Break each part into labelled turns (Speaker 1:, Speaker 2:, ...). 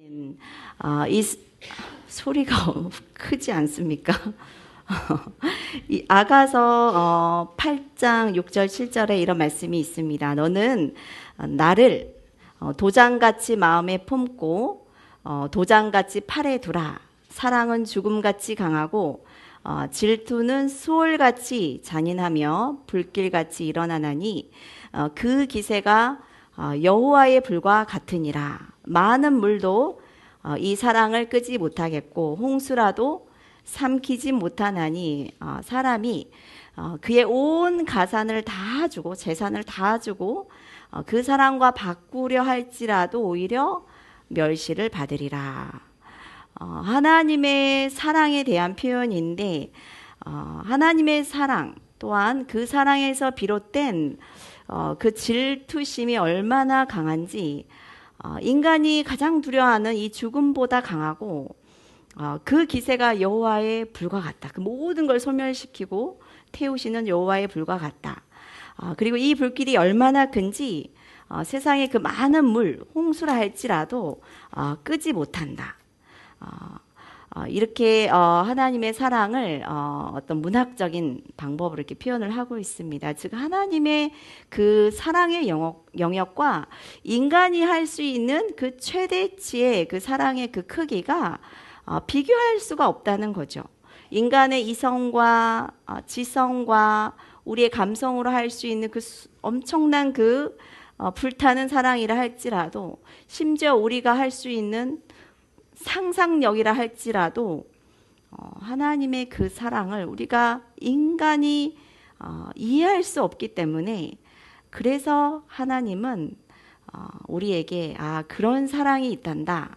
Speaker 1: 이 소리가 크지 않습니까? 이 아가서 8장 6절 7절에 이런 말씀이 있습니다. 너는 나를 도장같이 마음에 품고 도장같이 팔에 두라. 사랑은 죽음같이 강하고 질투는 수월같이 잔인하며 불길같이 일어나나니 그 기세가 여호와의 불과 같으니라. 많은 물도 이 사랑을 끄지 못하겠고 홍수라도 삼키지 못하나니 사람이 그의 온 가산을 다 주고 재산을 다 주고 그 사랑과 바꾸려 할지라도 오히려 멸시를 받으리라. 하나님의 사랑에 대한 표현인데 하나님의 사랑 또한 그 사랑에서 비롯된 그 질투심이 얼마나 강한지 인간이 가장 두려워하는 이 죽음보다 강하고 그 기세가 여호와의 불과 같다. 그 모든 걸 소멸시키고 태우시는 여호와의 불과 같다. 그리고 이 불길이 얼마나 큰지 세상에 그 많은 물, 홍수라 할지라도 끄지 못한다. 이렇게 하나님의 사랑을 어떤 문학적인 방법으로 이렇게 표현을 하고 있습니다. 즉 하나님의 그 사랑의 영역과 인간이 할 수 있는 그 최대치의 그 사랑의 그 크기가 비교할 수가 없다는 거죠. 인간의 이성과 지성과 우리의 감성으로 할 수 있는 그 엄청난 그 불타는 사랑이라 할지라도 심지어 우리가 할 수 있는 상상력이라 할지라도 하나님의 그 사랑을 우리가 인간이 이해할 수 없기 때문에 그래서 하나님은 우리에게 그런 사랑이 있단다.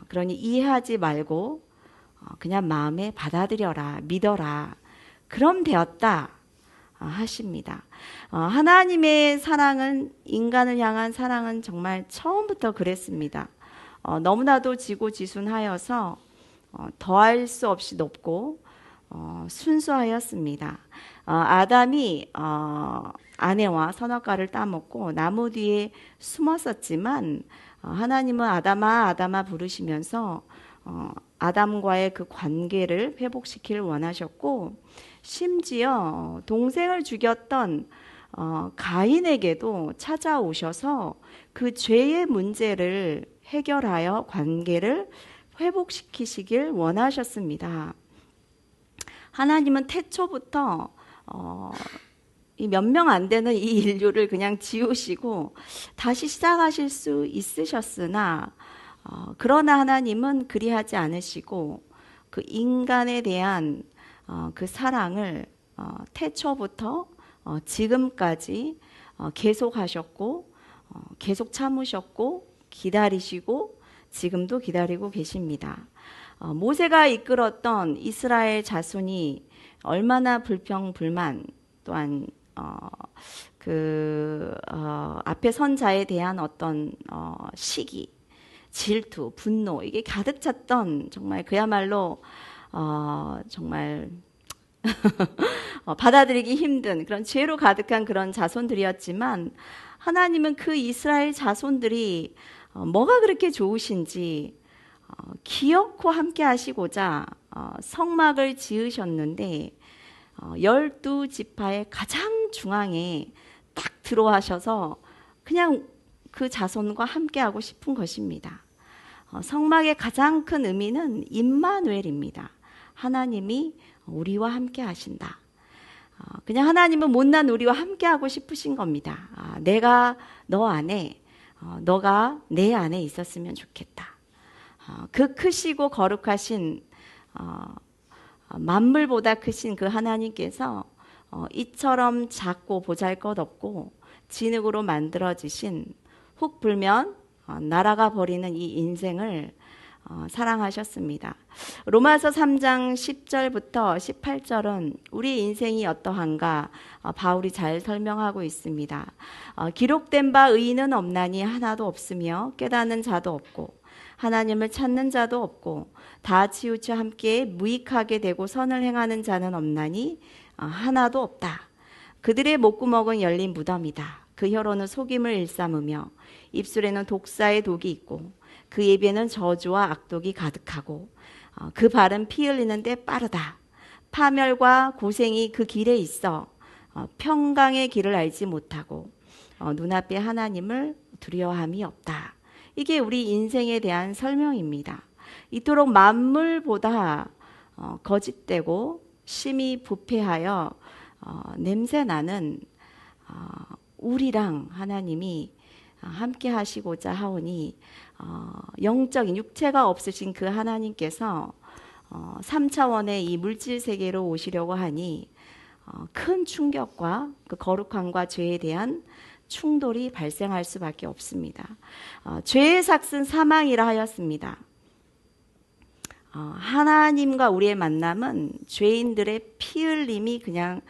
Speaker 1: 그러니 이해하지 말고 그냥 마음에 받아들여라, 믿어라. 그럼 되었다 하십니다. 하나님의 사랑은 인간을 향한 사랑은 정말 처음부터 그랬습니다. 너무나도 지고지순하여서 더할 수 없이 높고 순수하였습니다. 아담이 아내와 선악과를 따먹고 나무 뒤에 숨었었지만 하나님은 아담아 아담아 부르시면서 아담과의 그 관계를 회복시키길 원하셨고 심지어 동생을 죽였던 가인에게도 찾아오셔서 그 죄의 문제를 해결하여 관계를 회복시키시길 원하셨습니다. 하나님은 태초부터 이 몇 명 안 되는 이 인류를 그냥 지우시고 다시 시작하실 수 있으셨으나 그러나 하나님은 그리하지 않으시고 그 인간에 대한 그 사랑을 태초부터 지금까지 계속하셨고 계속 참으셨고 기다리시고 지금도 기다리고 계십니다. 모세가 이끌었던 이스라엘 자손이 얼마나 불평불만 또한 앞에 선 자에 대한 어떤 시기, 질투, 분노 이게 가득 찼던 정말 그야말로 정말 받아들이기 힘든 그런 죄로 가득한 그런 자손들이었지만 하나님은 그 이스라엘 자손들이 뭐가 그렇게 좋으신지 기어코 함께 하시고자 성막을 지으셨는데 12지파의 가장 중앙에 딱 들어와셔서 그냥 그 자손과 함께 하고 싶은 것입니다. 성막의 가장 큰 의미는 임마누엘입니다. 하나님이 우리와 함께 하신다. 그냥 하나님은 못난 우리와 함께 하고 싶으신 겁니다. 내가 너 안에 너가 내 안에 있었으면 좋겠다. 그 크시고 거룩하신 만물보다 크신 그 하나님께서 이처럼 작고 보잘것없고 진흙으로 만들어지신 훅 불면 날아가 버리는 이 인생을 사랑하셨습니다. 로마서 3장 10절부터 18절은 우리 인생이 어떠한가 바울이 잘 설명하고 있습니다. 기록된 바 의인은 없나니 하나도 없으며 깨닫는 자도 없고 하나님을 찾는 자도 없고 다 치우쳐 함께 무익하게 되고 선을 행하는 자는 없나니 하나도 없다. 그들의 목구멍은 열린 무덤이다. 그 그 혀로는 속임을 일삼으며 입술에는 독사의 독이 있고 그 입에는 저주와 악독이 가득하고 그 발은 피 흘리는데 빠르다. 파멸과 고생이 그 길에 있어 평강의 길을 알지 못하고 눈앞에 하나님을 두려워함이 없다. 이게 우리 인생에 대한 설명입니다. 이토록 만물보다 거짓되고 심히 부패하여 냄새나는 우리랑 하나님이 함께 하시고자 하오니 영적인 육체가 없으신 그 하나님께서 3차원의 이 물질 세계로 오시려고 하니 큰 충격과 그 거룩함과 죄에 대한 충돌이 발생할 수밖에 없습니다. 죄의 삭은 사망이라 하였습니다. 하나님과 우리의 만남은 죄인들의 피 흘림이 그냥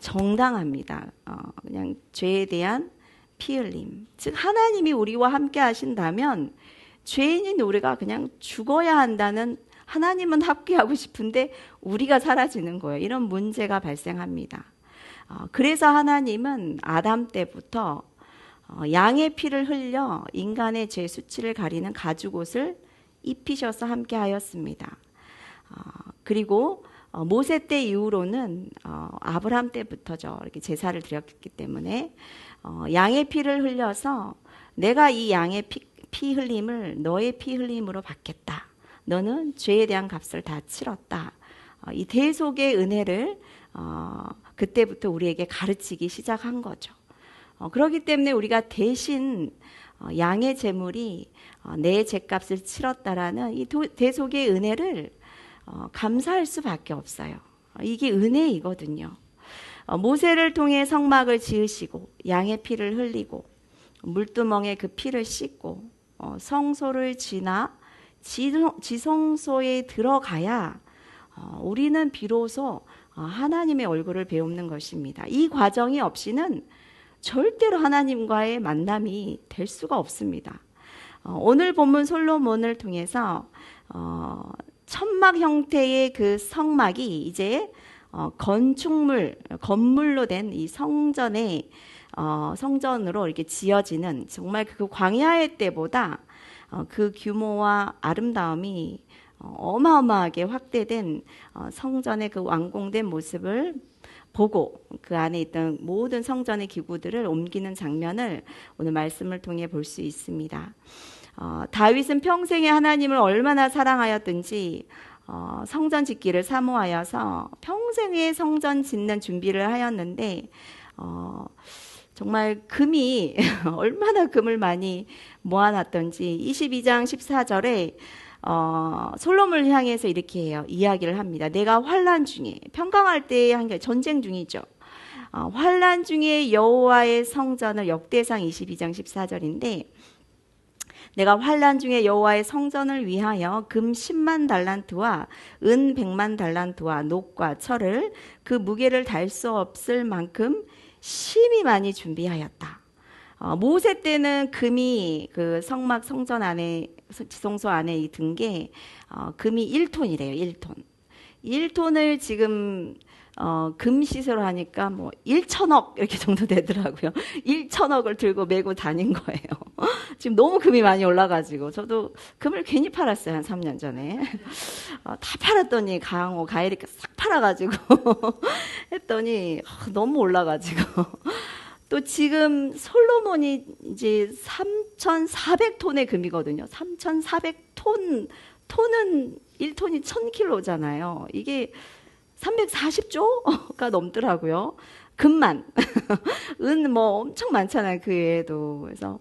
Speaker 1: 정당합니다. 그냥 죄에 대한 피 흘림. 즉 하나님이 우리와 함께 하신다면 죄인인 우리가 그냥 죽어야 한다는, 하나님은 함께하고 싶은데 우리가 사라지는 거예요. 이런 문제가 발생합니다. 그래서 하나님은 아담 때부터 양의 피를 흘려 인간의 죄 수치를 가리는 가죽옷을 입히셔서 함께 하였습니다. 그리고 모세 때 이후로는 아브라함 때부터죠. 이렇게 제사를 드렸기 때문에 양의 피를 흘려서 내가 이 양의 피 흘림을 너의 피 흘림으로 받겠다. 너는 죄에 대한 값을 다 치렀다. 이 대속의 은혜를 그때부터 우리에게 가르치기 시작한 거죠. 그렇기 때문에 우리가 대신 양의 제물이 내 죄값을 치렀다라는 이 대속의 은혜를 감사할 수밖에 없어요. 이게 은혜이거든요. 모세를 통해 성막을 지으시고 양의 피를 흘리고 물두멍에 그 피를 씻고 성소를 지나 지성소에 들어가야 우리는 비로소 하나님의 얼굴을 배우는 것입니다. 이 과정이 없이는 절대로 하나님과의 만남이 될 수가 없습니다. 오늘 본문 솔로몬을 통해서 천막 형태의 그 성막이 이제 건물로 된 이 성전으로 이렇게 지어지는, 정말 그 광야의 때보다 그 규모와 아름다움이 어마어마하게 확대된 성전의 그 완공된 모습을 보고 그 안에 있던 모든 성전의 기구들을 옮기는 장면을 오늘 말씀을 통해 볼 수 있습니다. 다윗은 평생에 하나님을 얼마나 사랑하였든지 성전 짓기를 사모하여서 평생에 성전 짓는 준비를 하였는데 정말 금이 얼마나 금을 많이 모아놨던지 22장 14절에 솔로몬을 향해서 이렇게 해요. 이야기를 합니다. 내가 환난 중에, 평강할 때의 한 게 전쟁 중이죠. 환난 중에 여호와의 성전을, 역대상 22장 14절인데 내가 환난 중에 여호와의 성전을 위하여 금 10만 달란트와 은 100만 달란트와 녹과 철을 그 무게를 달 수 없을 만큼 심히 많이 준비하였다. 모세 때는 금이 그 성전 안에, 지성소 안에 든 게 금이 1톤이래요. 1톤. 1톤을 지금 금시세로 하니까 뭐 1천억 이렇게 정도 되더라고요. 1천억을 들고 메고 다닌 거예요. 지금 너무 금이 많이 올라가지고 저도 금을 괜히 팔았어요. 한 3년 전에. 다 팔았더니 강호, 가이리까 싹 팔아가지고 했더니 너무 올라가지고 또 지금 솔로몬이 이제 3,400톤의 금이거든요. 3,400톤, 톤은 1톤이 1,000kg잖아요. 이게 340조가 넘더라고요. 금만. 은 뭐 엄청 많잖아요. 그 외에도. 그래서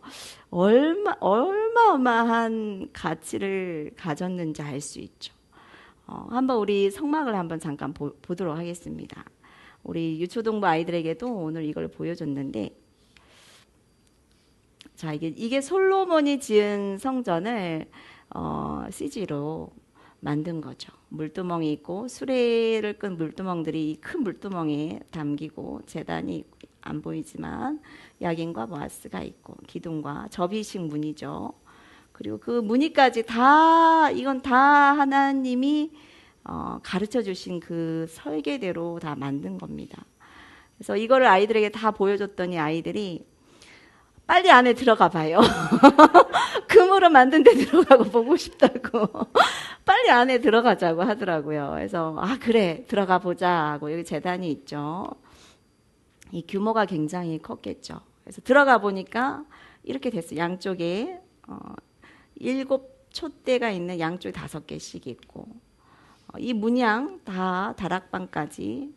Speaker 1: 어마어마한 가치를 가졌는지 알 수 있죠. 한번 우리 성막을 한번 잠깐 보도록 하겠습니다. 우리 유초동부 아이들에게도 오늘 이걸 보여줬는데, 자, 이게 솔로몬이 지은 성전을 CG로 만든 거죠. 물두멍이 있고 수레를 끈 물두멍들이 큰 물두멍에 담기고, 제단이 안 보이지만 야긴과 보아스가 있고 기둥과 접이식 문이죠. 그리고 그 무늬까지 다, 이건 다 하나님이 가르쳐 주신 그 설계대로 다 만든 겁니다. 그래서 이거를 아이들에게 다 보여줬더니 아이들이 빨리 안에 들어가 봐요. 금으로 만든 데 들어가고 보고 싶다고. 빨리 안에 들어가자고 하더라고요. 그래서 아 그래 들어가 보자 하고 여기 재단이 있죠. 이 규모가 굉장히 컸겠죠. 그래서 들어가 보니까 이렇게 됐어요. 양쪽에 7촛대가 있는 양쪽에 5개씩 있고 이 문양 다 다락방까지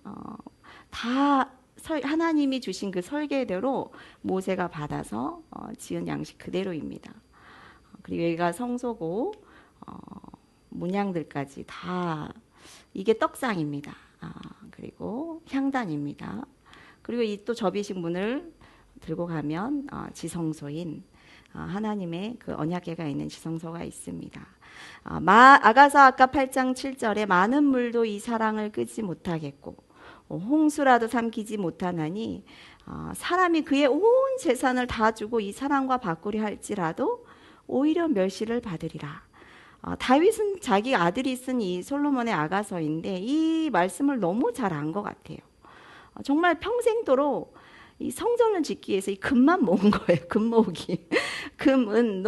Speaker 1: 다 하나님이 주신 그 설계대로 모세가 받아서 지은 양식 그대로입니다. 그리고 여기가 성소고 문양들까지 다 이게 떡상입니다. 그리고 향단입니다. 그리고 이 또 접이식 문을 들고 가면 지성소인 하나님의 그 언약궤가 있는 지성소가 있습니다. 아가서 아까 8장 7절에 많은 물도 이 사랑을 끄지 못하겠고 홍수라도 삼키지 못하나니 사람이 그의 온 재산을 다 주고 이 사랑과 바꾸려 할지라도 오히려 멸시를 받으리라. 다윗은 자기 아들이 쓴 이 솔로몬의 아가서인데 이 말씀을 너무 잘 안 것 같아요. 정말 평생도록 이 성전을 짓기 위해서 이 금만 모은 거예요. 금 모으기. 금은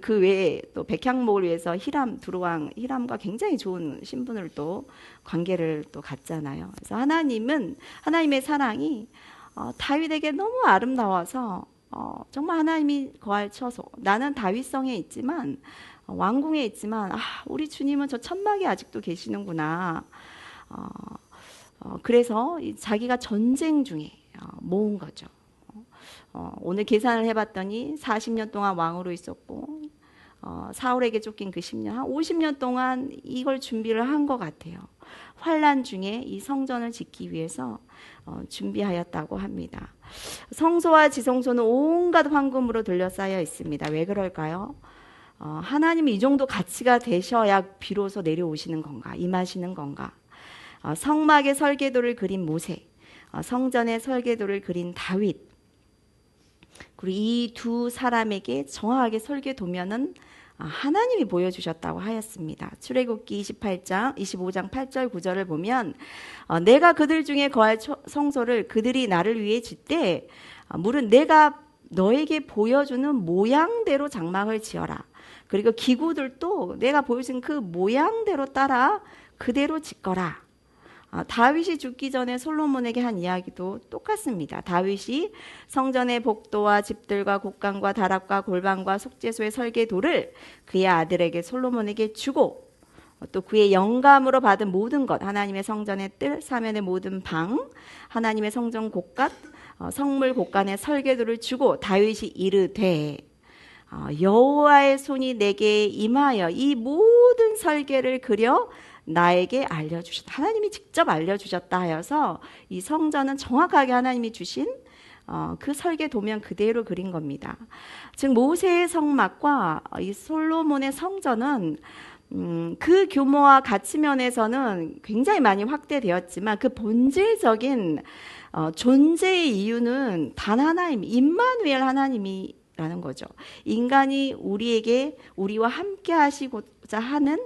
Speaker 1: 그 외에 또 백향목을 위해서 히람, 두루왕, 히람과 굉장히 좋은 신분을 또 관계를 또 갖잖아요. 그래서 하나님의 사랑이 다윗에게 너무 아름다워서 정말 하나님이 거할 처소. 나는 다윗성에 있지만 왕궁에 있지만 우리 주님은 저 천막에 아직도 계시는구나. 그래서 자기가 전쟁 중에 모은 거죠. 오늘 계산을 해봤더니 40년 동안 왕으로 있었고 사울에게 쫓긴 그 10년, 한 50년 동안 이걸 준비를 한 것 같아요. 환난 중에 이 성전을 짓기 위해서 준비하였다고 합니다. 성소와 지성소는 온갖 황금으로 둘러싸여 있습니다. 왜 그럴까요? 하나님이 이 정도 가치가 되셔야 비로소 내려오시는 건가, 임하시는 건가? 성막의 설계도를 그린 모세, 성전의 설계도를 그린 다윗, 그리고 이 두 사람에게 정확하게 설계도면은 하나님이 보여주셨다고 하였습니다. 출애굽기 25장 8절 9절을 보면 내가 그들 중에 거할 성소를 그들이 나를 위해 짓되 물은 내가 너에게 보여주는 모양대로 장막을 지어라. 그리고 기구들도 내가 보여준 그 모양대로 따라 그대로 짓거라. 다윗이 죽기 전에 솔로몬에게 한 이야기도 똑같습니다. 다윗이 성전의 복도와 집들과 곡간과 다락과 골방과 속죄소의 설계도를 그의 아들에게 솔로몬에게 주고 또 그의 영감으로 받은 모든 것, 하나님의 성전의 뜰, 사면의 모든 방, 하나님의 성전 곡간, 성물 곡간의 설계도를 주고 다윗이 이르되 여호와의 손이 내게 임하여 이 모든 설계를 그려 나에게 알려주셨다. 하나님이 직접 알려주셨다 하여서 이 성전은 정확하게 하나님이 주신 그 설계 도면 그대로 그린 겁니다. 즉 모세의 성막과 이 솔로몬의 성전은 그 규모와 가치 면에서는 굉장히 많이 확대되었지만 그 본질적인 존재의 이유는 단 하나입니다. 임마누엘 하나님이라는 거죠. 인간이 우리와 함께 하시고자 하는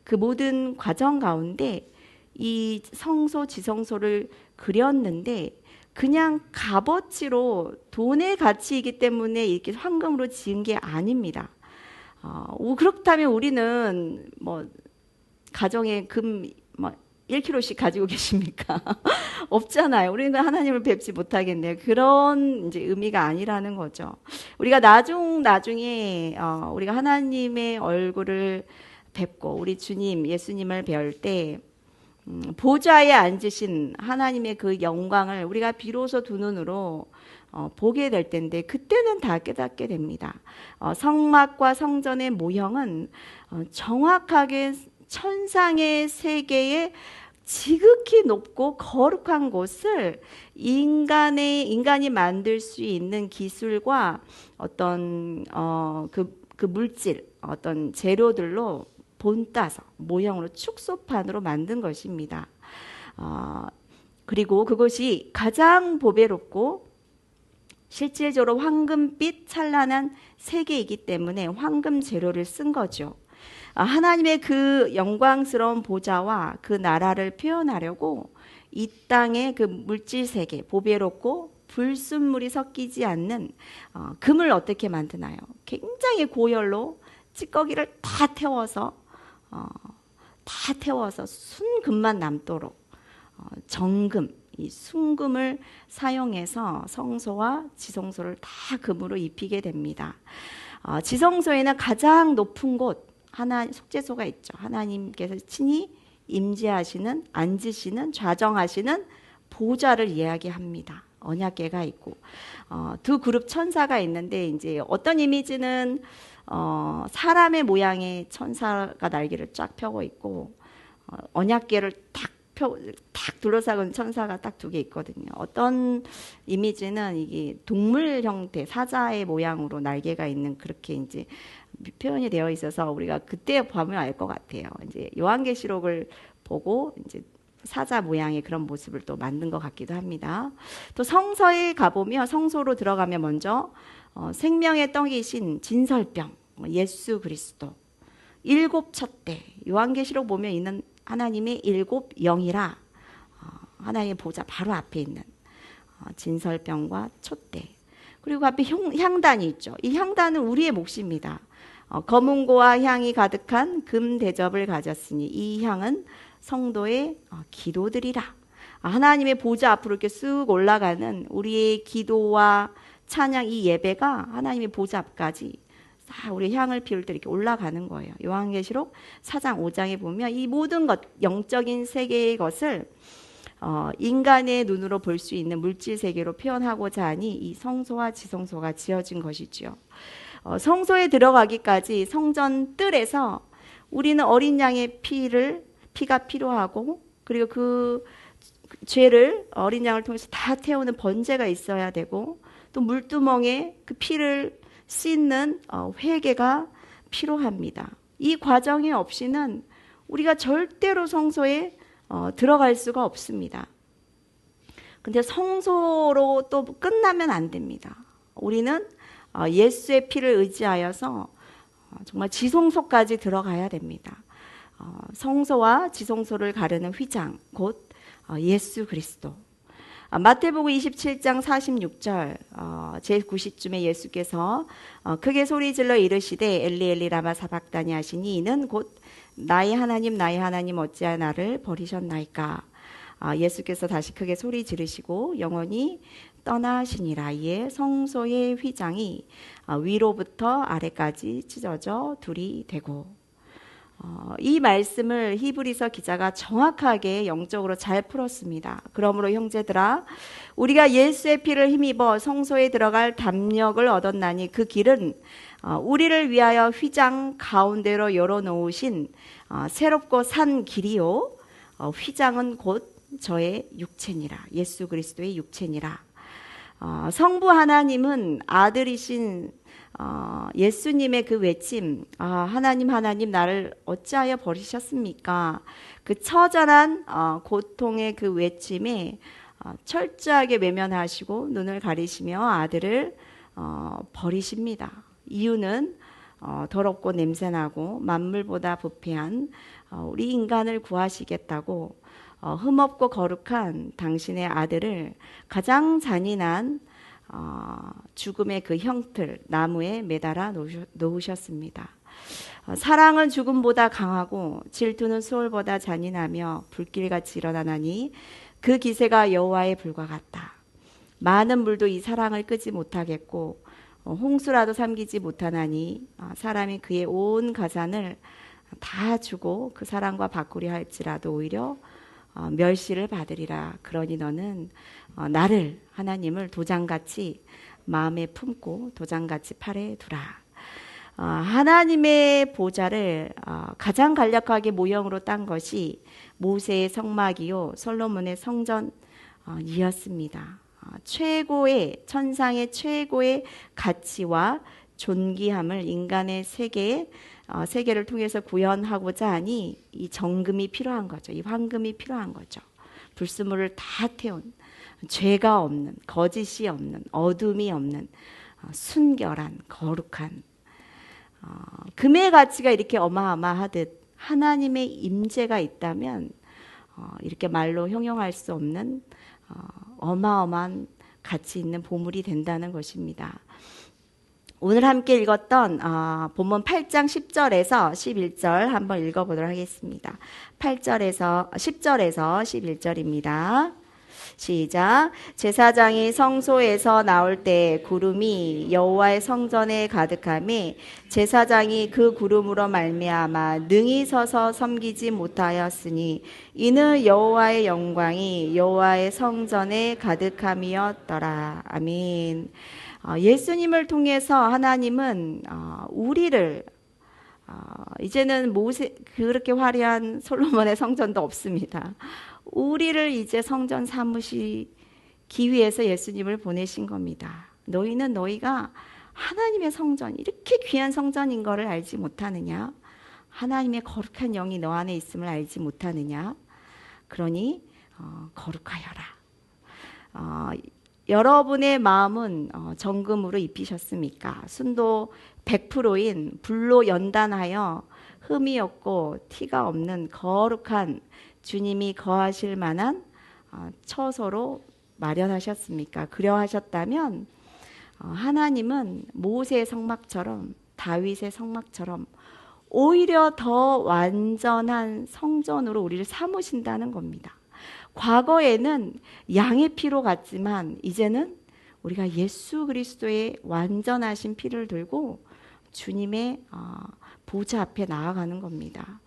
Speaker 1: 그 모든 과정 가운데 이 성소 지성소를 그렸는데 그냥 값어치로 돈의 가치이기 때문에 이렇게 황금으로 지은 게 아닙니다. 그렇다면 우리는 뭐 가정에 금 1kg씩 가지고 계십니까? 없잖아요. 우리는 하나님을 뵙지 못하겠네요. 그런 이제 의미가 아니라는 거죠. 우리가 나중에 우리가 하나님의 얼굴을 뵙고 우리 주님 예수님을 배울 때 보좌에 앉으신 하나님의 그 영광을 우리가 비로소 두 눈으로 보게 될 텐데 그때는 다 깨닫게 됩니다. 성막과 성전의 모형은 정확하게 천상의 세계의 지극히 높고 거룩한 곳을 인간이 만들 수 있는 기술과 어떤 그 물질, 어떤 재료들로 본따서 모형으로 축소판으로 만든 것입니다. 그리고 그것이 가장 보배롭고 실질적으로 황금빛 찬란한 세계이기 때문에 황금 재료를 쓴 거죠. 하나님의 그 영광스러운 보좌와 그 나라를 표현하려고 이 땅의 그 물질 세계, 보배롭고 불순물이 섞이지 않는 금을 어떻게 만드나요? 굉장히 고열로 찌꺼기를 다 태워서 순금만 남도록 정금, 이 순금을 사용해서 성소와 지성소를 다 금으로 입히게 됩니다. 지성소에는 가장 높은 곳 속죄소가 있죠. 하나님께서 친히 임재하시는, 앉으시는, 좌정하시는 보좌를 이야기합니다. 언약궤가 있고 두 그룹 천사가 있는데, 이제 어떤 이미지는 사람의 모양의 천사가 날개를 쫙 펴고 있고, 언약궤를 탁 둘러싸은 천사가 딱 두 개 있거든요. 어떤 이미지는 이게 동물 형태, 사자의 모양으로 날개가 있는, 그렇게 이제 표현이 되어 있어서 우리가 그때 보면 알 것 같아요. 이제 요한계시록을 보고 이제 사자 모양의 그런 모습을 또 만든 것 같기도 합니다. 또 성서에 가보면, 성소로 들어가면 먼저 생명의 떡이신 진설병, 예수 그리스도, 일곱 촛대, 요한계시록 보면 있는 하나님의 일곱 영이라 하나님의 보좌 바로 앞에 있는 진설병과 촛대, 그리고 앞에 향단이 있죠. 이 향단은 우리의 몫입니다. 검은고와 향이 가득한 금 대접을 가졌으니 이 향은 성도의 기도들이라. 하나님의 보좌 앞으로 이렇게 쓱 올라가는 우리의 기도와 찬양, 이 예배가 하나님의 보좌 앞까지 우리 향을 피울 때 이렇게 올라가는 거예요. 요한계시록 4장 5장에 보면 이 모든 것, 영적인 세계의 것을 인간의 눈으로 볼 수 있는 물질 세계로 표현하고자 하니 이 성소와 지성소가 지어진 것이지요. 성소에 들어가기까지 성전 뜰에서 우리는 어린 양의 피가 필요하고, 그리고 그 죄를 어린 양을 통해서 다 태우는 번제가 있어야 되고, 또 물두멍에 그 피를 씻는 회개가 필요합니다. 이 과정이 없이는 우리가 절대로 성소에 들어갈 수가 없습니다. 근데 성소로 또 끝나면 안 됩니다. 우리는 예수의 피를 의지하여서 정말 지성소까지 들어가야 됩니다. 성소와 지성소를 가르는 휘장, 곧 예수 그리스도. 마태복음 27장 46절 제9시쯤에 예수께서 크게 소리질러 이르시되 엘리 엘리 라마 사박다니 하시니 이는 곧 나의 하나님 나의 하나님 어찌하여 나를 버리셨나이까. 예수께서 다시 크게 소리 지르시고 영원히 떠나시니라. 이에 성소의 휘장이 위로부터 아래까지 찢어져 둘이 되고, 이 말씀을 히브리서 기자가 정확하게 영적으로 잘 풀었습니다. 그러므로 형제들아, 우리가 예수의 피를 힘입어 성소에 들어갈 담력을 얻었나니 그 길은 우리를 위하여 휘장 가운데로 열어놓으신 새롭고 산 길이요, 휘장은 곧 저의 육체니라. 예수 그리스도의 육체니라. 성부 하나님은 아들이신 예수님의 그 외침, 하나님 하나님 나를 어찌하여 버리셨습니까? 그 처절한 고통의 그 외침에 철저하게 외면하시고 눈을 가리시며 아들을 버리십니다. 이유는 더럽고 냄새나고 만물보다 부패한 우리 인간을 구하시겠다고 흠없고 거룩한 당신의 아들을 가장 잔인한 죽음의 그 형틀 나무에 매달아 놓으셨습니다. 사랑은 죽음보다 강하고 질투는 수월보다 잔인하며 불길같이 일어나나니 그 기세가 여호와의 불과 같다. 많은 물도 이 사랑을 끄지 못하겠고 홍수라도 삼키지 못하나니 사람이 그의 온 가산을 다 주고 그 사랑과 바꾸려 할지라도 오히려 멸시를 받으리라. 그러니 너는 나를, 하나님을 도장같이 마음에 품고 도장같이 팔에 두라. 하나님의 보좌를 가장 간략하게 모형으로 딴 것이 모세의 성막이요 솔로몬의 성전이었습니다. 최고의, 천상의 최고의 가치와 존귀함을 인간의 세계를 통해서 구현하고자 하니 이 정금이 필요한 거죠. 이 황금이 필요한 거죠. 불순물을 다 태운, 죄가 없는, 거짓이 없는, 어둠이 없는 순결한, 거룩한, 금의 가치가 이렇게 어마어마하듯 하나님의 임재가 있다면 이렇게 말로 형용할 수 없는 어마어마한 가치 있는 보물이 된다는 것입니다. 오늘 함께 읽었던 본문 8장 10절에서 11절 한번 읽어보도록 하겠습니다. 10절에서 11절입니다. 시작. 제사장이 성소에서 나올 때 구름이 여호와의 성전에 가득하매 제사장이 그 구름으로 말미암아 능히 서서 섬기지 못하였으니 이는 여호와의 영광이 여호와의 성전에 가득함이었더라. 아멘. 예수님을 통해서 하나님은 우리를 이제는 그렇게 화려한 솔로몬의 성전도 없습니다. 우리를 이제 성전 삼으시기 위해서 예수님을 보내신 겁니다. 너희는 너희가 하나님의 성전, 이렇게 귀한 성전인 것을 알지 못하느냐? 하나님의 거룩한 영이 너 안에 있음을 알지 못하느냐? 그러니 거룩하여라. 여러분의 마음은 정금으로 입히셨습니까? 순도 100%인 불로 연단하여 흠이 없고 티가 없는 거룩한 주님이 거하실 만한 처소로 마련하셨습니까? 그려하셨다면 하나님은 모세의 성막처럼 다윗의 성막처럼 오히려 더 완전한 성전으로 우리를 삼으신다는 겁니다. 과거에는 양의 피로 갔지만 이제는 우리가 예수 그리스도의 완전하신 피를 들고 주님의 보좌 앞에 나아가는 겁니다.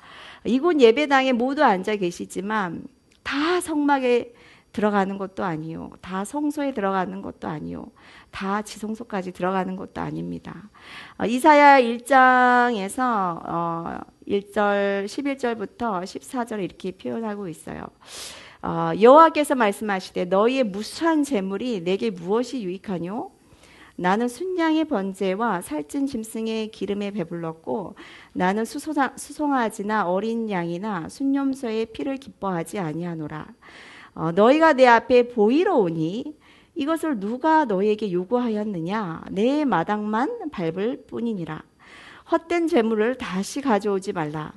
Speaker 1: 이곳 예배당에 모두 앉아 계시지만 다 성막에 들어가는 것도 아니요, 다 성소에 들어가는 것도 아니요, 다 지성소까지 들어가는 것도 아닙니다. 이사야 1장에서 1절 11절부터 14절 이렇게 표현하고 있어요. 여호와께서 말씀하시되 너희의 무수한 재물이 내게 무엇이 유익하뇨? 나는 순양의 번제와 살찐 짐승의 기름에 배불렀고 나는 수송아지나 어린 양이나 순념소의 피를 기뻐하지 아니하노라. 너희가 내 앞에 보이러 오니 이것을 누가 너희에게 요구하였느냐? 내 마당만 밟을 뿐이니라. 헛된 재물을 다시 가져오지 말라.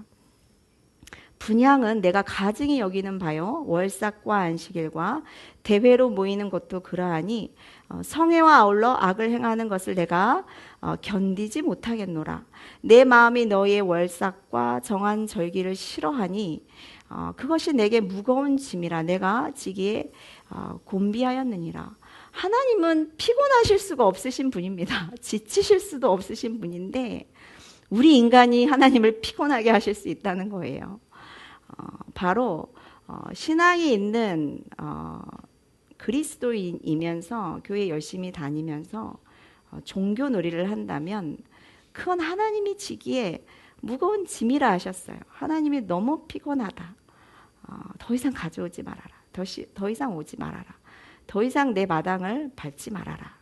Speaker 1: 분향은 내가 가증히 여기는 바요, 월삭과 안식일과 대회로 모이는 것도 그러하니 성회와 아울러 악을 행하는 것을 내가 견디지 못하겠노라. 내 마음이 너희의 월삭과 정한 절기를 싫어하니 그것이 내게 무거운 짐이라 내가 지기에 곤비하였느니라. 하나님은 피곤하실 수가 없으신 분입니다. 지치실 수도 없으신 분인데 우리 인간이 하나님을 피곤하게 하실 수 있다는 거예요. 바로 신앙이 있는 그리스도인이면서 교회 열심히 다니면서 종교 놀이를 한다면 그건 하나님이 지기에 무거운 짐이라 하셨어요. 하나님이 너무 피곤하다. 더 이상 가져오지 말아라. 더 이상 오지 말아라. 더 이상 내 마당을 밟지 말아라.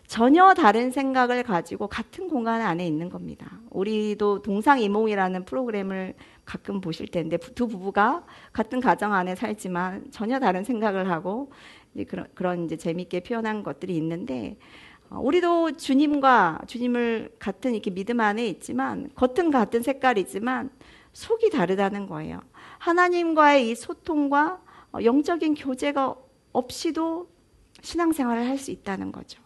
Speaker 1: 전혀 다른 생각을 가지고 같은 공간 안에 있는 겁니다. 우리도 동상이몽이라는 프로그램을 가끔 보실 텐데 두 부부가 같은 가정 안에 살지만 전혀 다른 생각을 하고 이제 그런 이제 재밌게 표현한 것들이 있는데 우리도 주님을 같은 이렇게 믿음 안에 있지만 겉은 같은 색깔이지만 속이 다르다는 거예요. 하나님과의 이 소통과 영적인 교제가 없이도 신앙생활을 할 수 있다는 거죠.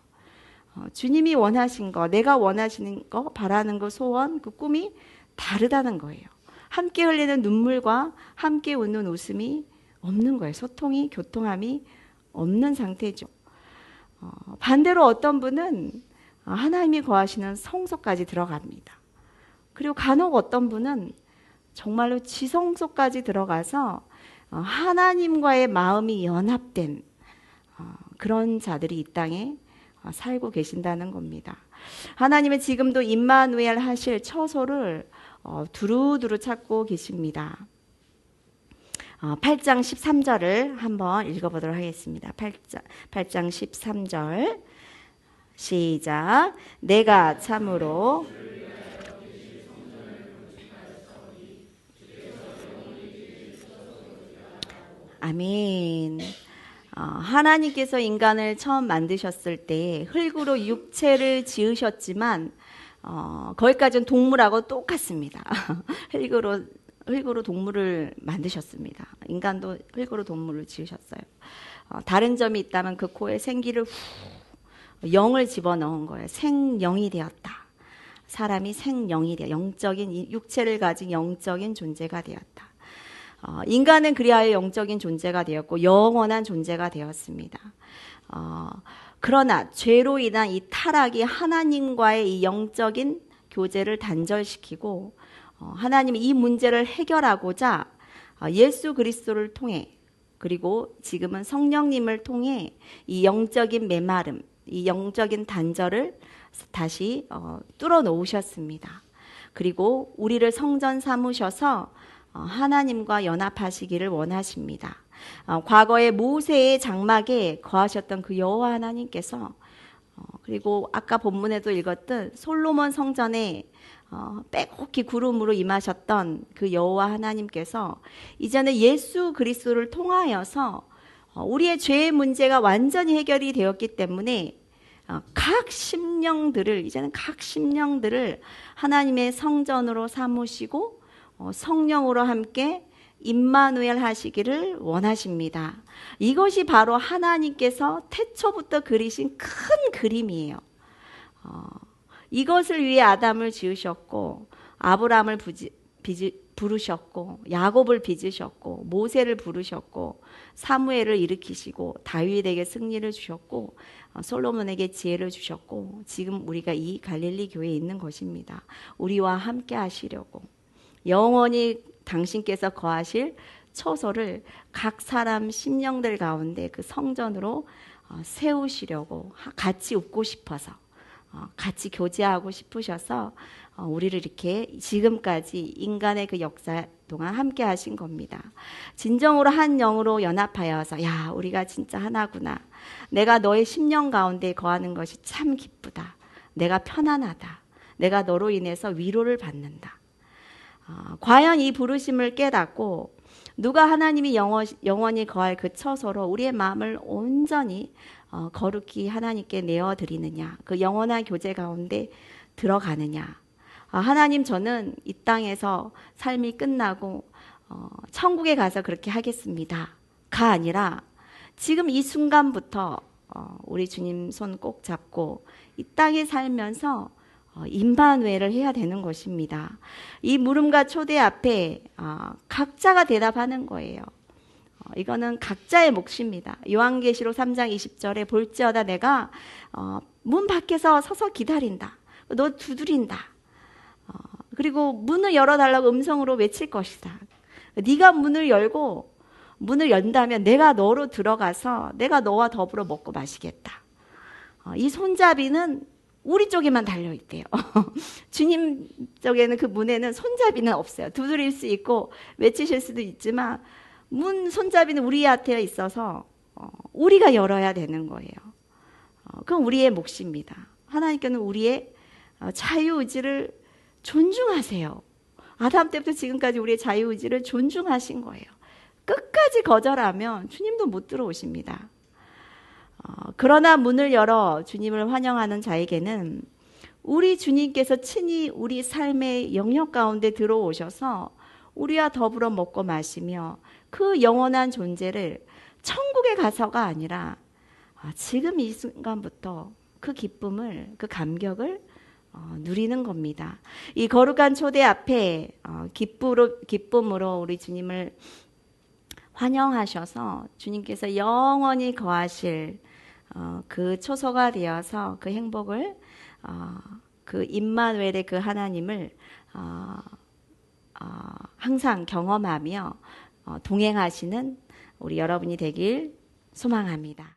Speaker 1: 주님이 원하신 거, 내가 원하시는 거, 바라는 거, 소원, 그 꿈이 다르다는 거예요. 함께 흘리는 눈물과 함께 웃는 웃음이 없는 거예요. 소통이, 교통함이 없는 상태죠. 반대로 어떤 분은 하나님이 거하시는 성소까지 들어갑니다. 그리고 간혹 어떤 분은 정말로 지성소까지 들어가서 하나님과의 마음이 연합된 그런 자들이 이 땅에 살고 계신다는 겁니다. 하나님은 지금도 임마누엘 하실 처소를 두루두루 찾고 계십니다. 8장 13절을 한번 읽어보도록 하겠습니다. 8장 13절 시작. 내가 참으로 아멘. 하나님께서 인간을 처음 만드셨을 때 흙으로 육체를 지으셨지만 거기까지는 동물하고 똑같습니다. 흙으로 동물을 만드셨습니다. 인간도 흙으로 동물을 지으셨어요. 다른 점이 있다면 그 코에 생기를 영을 집어넣은 거예요. 생영이 되었다. 사람이 생영이 되어 영적인 육체를 가진 영적인 존재가 되었다. 인간은 그리하여 영적인 존재가 되었고 영원한 존재가 되었습니다. 그러나 죄로 인한 이 타락이 하나님과의 이 영적인 교제를 단절시키고 하나님이 이 문제를 해결하고자 예수 그리스도를 통해 그리고 지금은 성령님을 통해 이 영적인 메마름, 이 영적인 단절을 다시 뚫어 놓으셨습니다. 그리고 우리를 성전 삼으셔서 하나님과 연합하시기를 원하십니다. 과거에 모세의 장막에 거하셨던 그 여호와 하나님께서 그리고 아까 본문에도 읽었던 솔로몬 성전에 빼곡히 구름으로 임하셨던 그 여호와 하나님께서 이제는 예수 그리스도를 통하여서 우리의 죄의 문제가 완전히 해결이 되었기 때문에 이제는 각 심령들을 하나님의 성전으로 삼으시고 성령으로 함께 임마누엘 하시기를 원하십니다. 이것이 바로 하나님께서 태초부터 그리신 큰 그림이에요. 이것을 위해 아담을 지으셨고 아브라함을 부르셨고 야곱을 빚으셨고 모세를 부르셨고 사무엘을 일으키시고 다윗에게 승리를 주셨고 솔로몬에게 지혜를 주셨고 지금 우리가 이 갈릴리 교회에 있는 것입니다. 우리와 함께 하시려고 영원히 당신께서 거하실 처소를 각 사람 심령들 가운데 그 성전으로 세우시려고 같이 웃고 싶어서 같이 교제하고 싶으셔서 우리를 이렇게 지금까지 인간의 그 역사 동안 함께 하신 겁니다. 진정으로 한 영으로 연합하여서 야 우리가 진짜 하나구나. 내가 너의 심령 가운데 거하는 것이 참 기쁘다. 내가 편안하다. 내가 너로 인해서 위로를 받는다. 과연 이 부르심을 깨닫고 누가 하나님이 영원히 거할 그 처소로 우리의 마음을 온전히 거룩히 하나님께 내어드리느냐, 그 영원한 교제 가운데 들어가느냐. 하나님 저는 이 땅에서 삶이 끝나고 천국에 가서 그렇게 하겠습니다 가 아니라 지금 이 순간부터 우리 주님 손 꼭 잡고 이 땅에 살면서 임마누엘을 해야 되는 것입니다. 이 물음과 초대 앞에 각자가 대답하는 거예요. 이거는 각자의 몫입니다. 요한계시록 3장 20절에 볼지어다 내가 문 밖에서 서서 기다린다. 너 두드린다. 그리고 문을 열어달라고 음성으로 외칠 것이다. 네가 문을 열고 문을 연다면 내가 너로 들어가서 내가 너와 더불어 먹고 마시겠다. 이 손잡이는 우리 쪽에만 달려있대요. 주님 쪽에는 그 문에는 손잡이는 없어요. 두드릴 수 있고 외치실 수도 있지만 문 손잡이는 우리한테 있어서 우리가 열어야 되는 거예요. 그건 우리의 몫입니다. 하나님께는 우리의 자유의지를 존중하세요. 아담 때부터 지금까지 우리의 자유의지를 존중하신 거예요. 끝까지 거절하면 주님도 못 들어오십니다. 그러나 문을 열어 주님을 환영하는 자에게는 우리 주님께서 친히 우리 삶의 영역 가운데 들어오셔서 우리와 더불어 먹고 마시며 그 영원한 존재를 천국에 가서가 아니라 지금 이 순간부터 그 기쁨을, 그 감격을 누리는 겁니다. 이 거룩한 초대 앞에 기쁨으로 우리 주님을 환영하셔서 주님께서 영원히 거하실 그 초소가 되어서 그 행복을 그 임마누엘의 그 하나님을 항상 경험하며 동행하시는 우리 여러분이 되길 소망합니다.